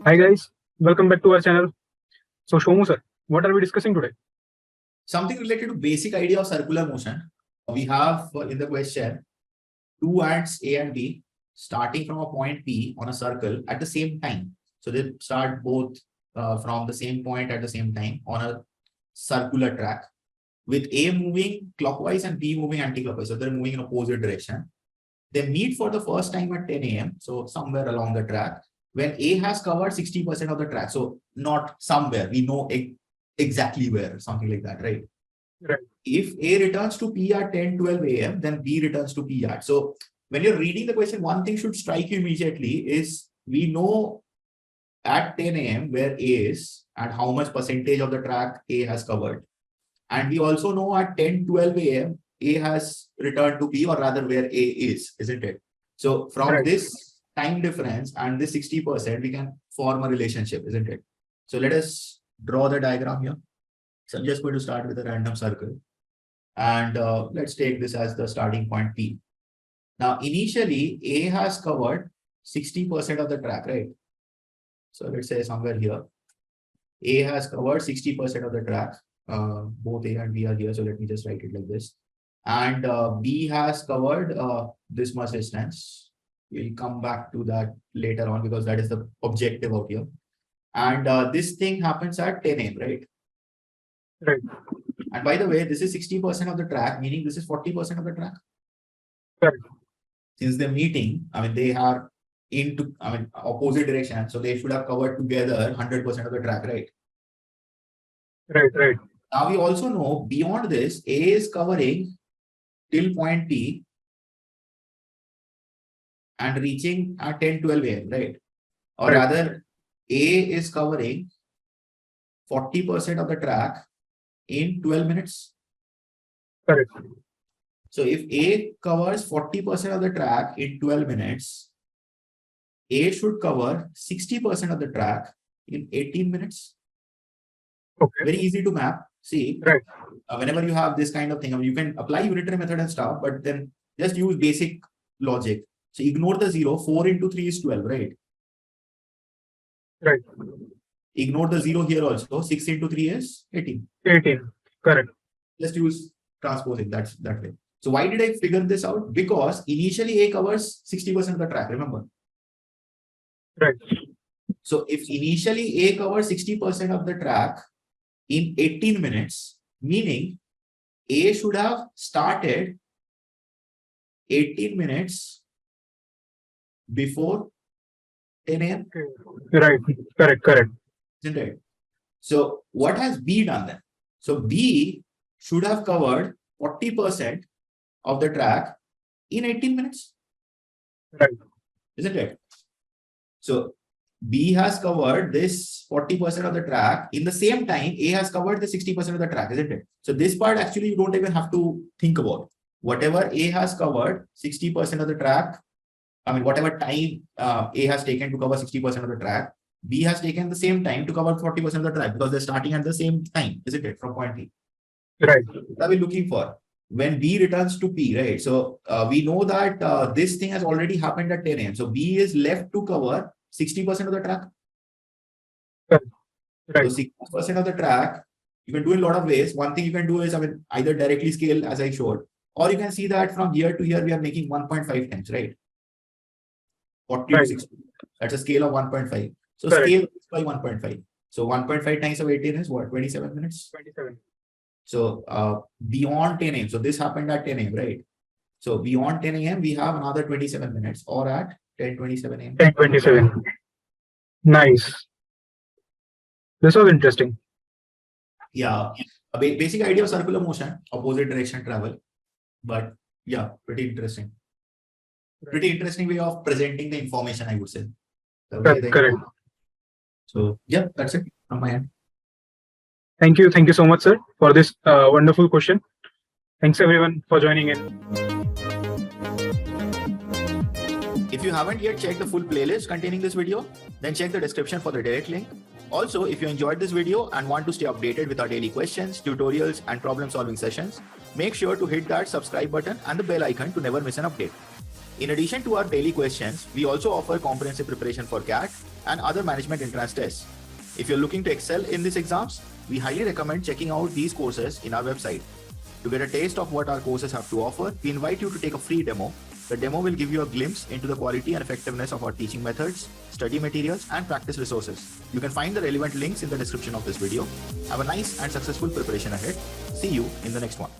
Hi guys, welcome back to our channel. So Shomu sir, what are we discussing today? Something related to basic idea of circular motion. We have in the question two ants A and B starting from a point P on a circle at the same time. So they start both from the same point at the same time on a circular track with A moving clockwise and B moving anti-clockwise. So they're moving in opposite direction. They meet for the first time at 10 a.m. So somewhere along the track when A has covered 60% of the track. So not somewhere, we know exactly where, something like that, right? Right. If A returns to P at 10-12 a.m., then B returns to P at. So when you're reading the question, one thing should strike you immediately is we know at 10 a.m. where A is and how much percentage of the track A has covered. And we also know at 10-12 a.m. A has returned to B, or rather where A is, isn't it? So from this time difference and this 60%, we can form a relationship, isn't it? So let us draw the diagram here. So I'm just going to start with a random circle. And let's take this as the starting point P. Now, initially, A has covered 60% of the track, right? So let's say somewhere here, A has covered 60% of the track. Both A and B are here. So let me just write it like this. And B has covered this much distance. We'll come back to that later on because that is the objective out here. And this thing happens at 10 a.m., right? Right. And by the way, this is 60% of the track, meaning this is 40% of the track. Right. Since they're meeting, I mean, they are into, opposite direction. So they should have covered together 100% of the track, right? Right. Now we also know beyond this, A is covering till point P and reaching at 10-12 a.m., right? Or rather, A is covering 40% of the track in 12 minutes. Correct. So if A covers 40% of the track in 12 minutes, A should cover 60% of the track in 18 minutes. Okay. Very easy to map. See, whenever you have this kind of thing, you can apply unitary method and stuff, but then just use basic logic. So ignore the 0. 4 into 3 is 12, right? Right. Ignore the 0 here also. 6 into 3 is 18. 18. Correct. Just use transposing. That's that way. So why did I figure this out? Because initially A covers 60% of the track, remember? Right. So if initially A covers 60% of the track in 18 minutes, meaning A should have started 18 minutes before 10 a.m. Right. Correct. Isn't it? So what has B done then? So B should have covered 40% of the track in 18 minutes. Right. Isn't it? So B has covered this 40% of the track in the same time A has covered the 60% of the track, isn't it? So this part actually you don't even have to think about. Whatever A has covered 60% of the track, whatever time A has taken to cover 60% of the track, B has taken the same time to cover 40% of the track because they're starting at the same time, isn't it? From point P. Right. What are we looking for? When B returns to P, right? So we know that this thing has already happened at 10 a.m. So B is left to cover 60% of the track. Right. So 60% of the track, you can do in a lot of ways. One thing you can do is, either directly scale as I showed, or you can see that from here to here, we are making 1.5 times, right? 40 to 60. That's a scale of 1.5. So scale by 1.5. So 1.5 times of 18 is what? 27 minutes? 27. So beyond 10 a.m. So this happened at 10 a.m., right? So beyond 10 a.m., we have another 27 minutes, or at 10:27 a.m. 10:27. Nice. This was interesting. Yeah. A basic idea of circular motion, opposite direction travel. But yeah, pretty interesting. Pretty interesting way of presenting the information, I would say. Correct. So yeah, that's it from my end. Thank you so much, sir, for this wonderful question. Thanks everyone for joining in. If you haven't yet checked the full playlist containing this video, then check the description for the direct link. Also, if you enjoyed this video and want to stay updated with our daily questions, tutorials, and problem-solving sessions, make sure to hit that subscribe button and the bell icon to never miss an update. In addition to our daily questions, we also offer comprehensive preparation for CAT and other management entrance tests. If you're looking to excel in these exams, we highly recommend checking out these courses in our website. To get a taste of what our courses have to offer, we invite you to take a free demo. The demo will give you a glimpse into the quality and effectiveness of our teaching methods, study materials, and practice resources. You can find the relevant links in the description of this video. Have a nice and successful preparation ahead. See you in the next one.